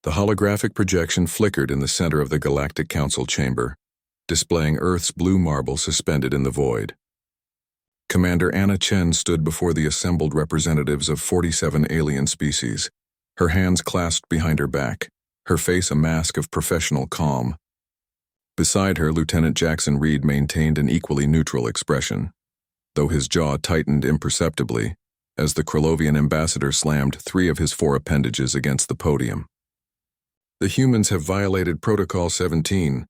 The holographic projection flickered in the center of the Galactic Council chamber, displaying Earth's blue marble suspended in the void. Commander Anna Chen stood before the assembled representatives of 47 alien species, her hands clasped behind her back, her face a mask of professional calm. Beside her, Lieutenant Jackson Reed maintained an equally neutral expression, though his jaw tightened imperceptibly as the Krolovian ambassador slammed 3 of his 4 appendages against the podium. The humans have violated Protocol 17.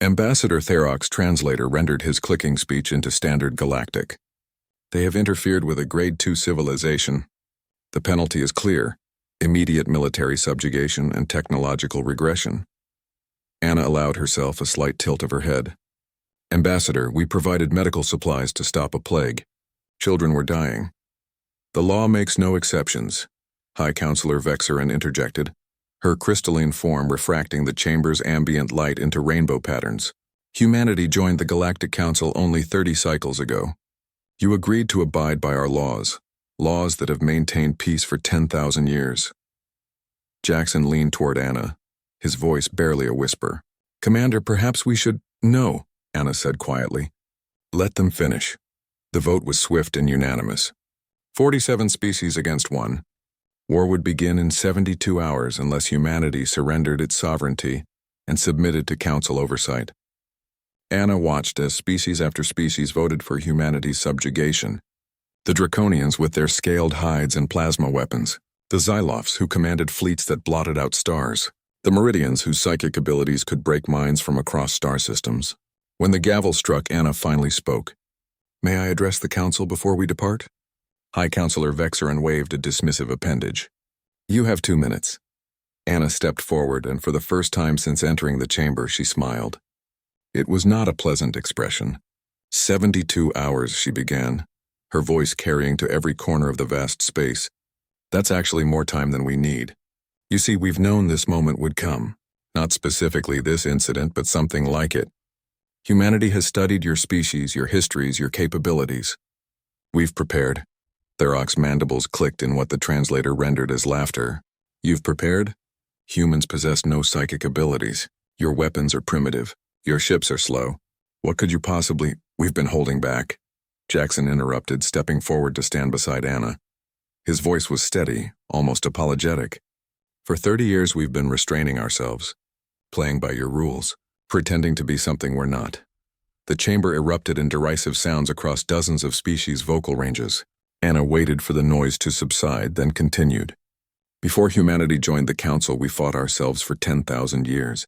Ambassador Therok's translator rendered his clicking speech into Standard Galactic. They have interfered with a Grade 2 civilization. The penalty is clear: immediate military subjugation and technological regression. Anna allowed herself a slight tilt of her head. Ambassador, we provided medical supplies to stop a plague. Children were dying. The law makes no exceptions, High Counselor Vexeran interjected, her crystalline form refracting the chamber's ambient light into rainbow patterns. Humanity joined the Galactic Council only 30 cycles ago. You agreed to abide by our laws that have maintained peace for 10,000 years. Jackson leaned toward Anna, his voice barely a whisper. Commander, perhaps we should— No, Anna said quietly. Let them finish. The vote was swift and unanimous. 47 species against 1. War would begin in 72 hours unless humanity surrendered its sovereignty and submitted to council oversight. Anna watched as species after species voted for humanity's subjugation. The Draconians with their scaled hides and plasma weapons, the Xylofs who commanded fleets that blotted out stars, the Meridians whose psychic abilities could break minds from across star systems. When the gavel struck, Anna finally spoke. May I address the council before we depart? High Counselor Vexeran waved a dismissive appendage. You have 2 minutes. Anna stepped forward, and for the first time since entering the chamber, she smiled. It was not a pleasant expression. 72 hours, she began, her voice carrying to every corner of the vast space. That's actually more time than we need. You see, we've known this moment would come. Not specifically this incident, but something like it. Humanity has studied your species, your histories, your capabilities. We've prepared. Therok's mandibles clicked in what the translator rendered as laughter. You've prepared? Humans possess no psychic abilities. Your weapons are primitive. Your ships are slow. What could you possibly— We've been holding back. Jackson interrupted, stepping forward to stand beside Anna. His voice was steady, almost apologetic. For 30 years we've been restraining ourselves, playing by your rules, pretending to be something we're not. The chamber erupted in derisive sounds across dozens of species' vocal ranges. Anna waited for the noise to subside, then continued. Before humanity joined the council, we fought ourselves for 10,000 years.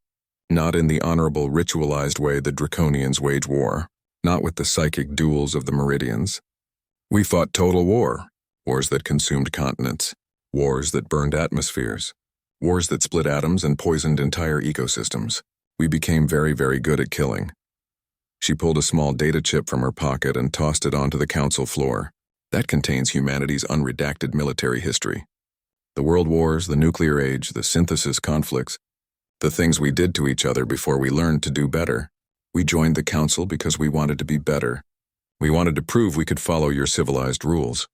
Not in the honorable, ritualized way the Draconians wage war, not with the psychic duels of the Meridians. We fought total war, wars that consumed continents, wars that burned atmospheres, wars that split atoms and poisoned entire ecosystems. We became very, very good at killing. She pulled a small data chip from her pocket and tossed it onto the council floor. That contains humanity's unredacted military history. The world wars, the nuclear age, the synthesis conflicts, the things we did to each other before we learned to do better. We joined the council because we wanted to be better. We wanted to prove we could follow your civilized rules.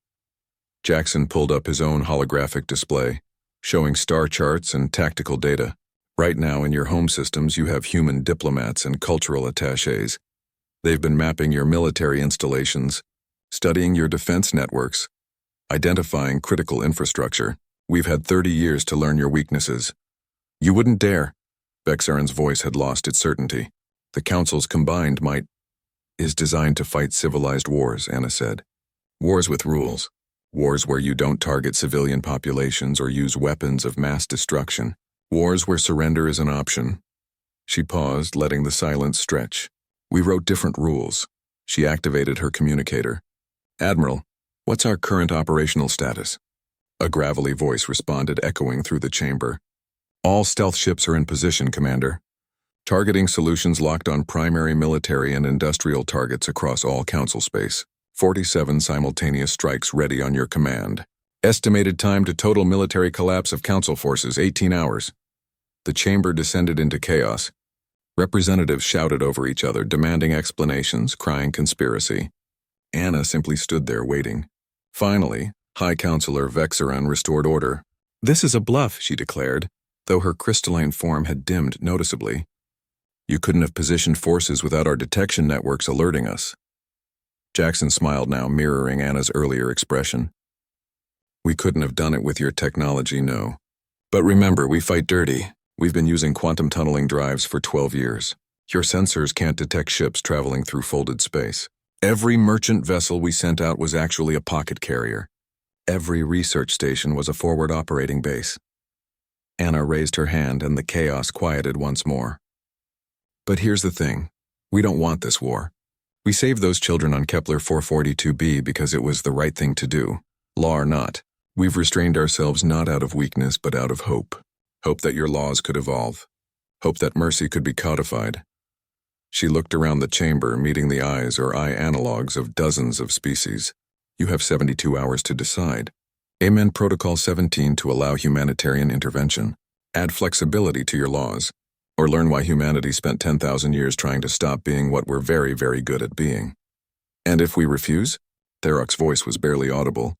Jackson pulled up his own holographic display, showing star charts and tactical data. Right now in your home systems you have human diplomats and cultural attachés. They've been mapping your military installations, studying your defense networks, identifying critical infrastructure. We've had 30 years to learn your weaknesses. You wouldn't dare. Vexeran's voice had lost its certainty. The council's combined might— is designed to fight civilized wars, Anna said. Wars with rules. Wars where you don't target civilian populations or use weapons of mass destruction. Wars where surrender is an option. She paused, letting the silence stretch. We wrote different rules. She activated her communicator. Admiral, what's our current operational status? A gravelly voice responded, echoing through the chamber. All stealth ships are in position, Commander. Targeting solutions locked on primary military and industrial targets across all council space. 47 simultaneous strikes ready on your command. Estimated time to total military collapse of council forces, 18 hours. The chamber descended into chaos. Representatives shouted over each other, demanding explanations, crying conspiracy. Anna simply stood there waiting. Finally, High Counselor Vexeran restored order. This is a bluff, she declared. though her crystalline form had dimmed noticeably. You couldn't have positioned forces without our detection networks alerting us. Jackson smiled now, mirroring Anna's earlier expression. We couldn't have done it with your technology, no. But remember, we fight dirty. We've been using quantum tunneling drives for 12 years. Your sensors can't detect ships traveling through folded space. Every merchant vessel we sent out was actually a pocket carrier. Every research station was a forward operating base. Anna raised her hand and the chaos quieted once more. But here's the thing. We don't want this war. We saved those children on Kepler 442b because it was the right thing to do. Law or not, we've restrained ourselves not out of weakness but out of hope. Hope that your laws could evolve. Hope that mercy could be codified. She looked around the chamber, meeting the eyes or eye analogs of dozens of species. You have 72 hours to decide. Amend Protocol 17 to allow humanitarian intervention. Add flexibility to your laws. Or learn why humanity spent 10,000 years trying to stop being what we're very, very good at being. And if we refuse? Therok's voice was barely audible.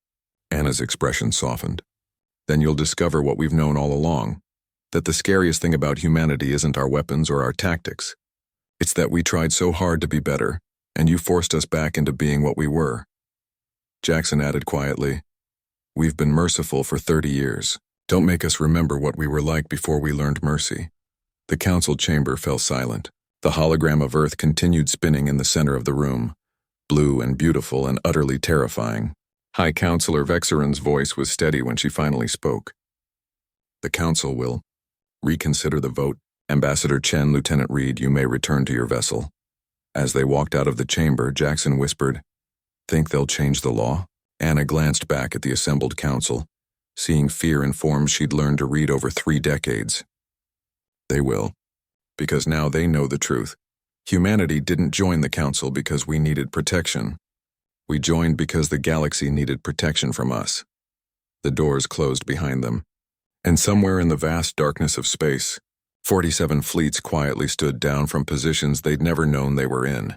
Anna's expression softened. Then you'll discover what we've known all along. That the scariest thing about humanity isn't our weapons or our tactics. It's that we tried so hard to be better, and you forced us back into being what we were. Jackson added quietly, We've been merciful for 30 years. Don't make us remember what we were like before we learned mercy. The council chamber fell silent. The hologram of Earth continued spinning in the center of the room, blue and beautiful and utterly terrifying. High Counselor Vexeron's voice was steady when she finally spoke. The council will reconsider the vote. Ambassador Chen, Lieutenant Reed, you may return to your vessel. As they walked out of the chamber, Jackson whispered, Think they'll change the law? Anna glanced back at the assembled council, seeing fear in forms she'd learned to read over 3 decades. They will, because now they know the truth. Humanity didn't join the council because we needed protection. We joined because the galaxy needed protection from us. The doors closed behind them, and somewhere in the vast darkness of space, 47 fleets quietly stood down from positions they'd never known they were in.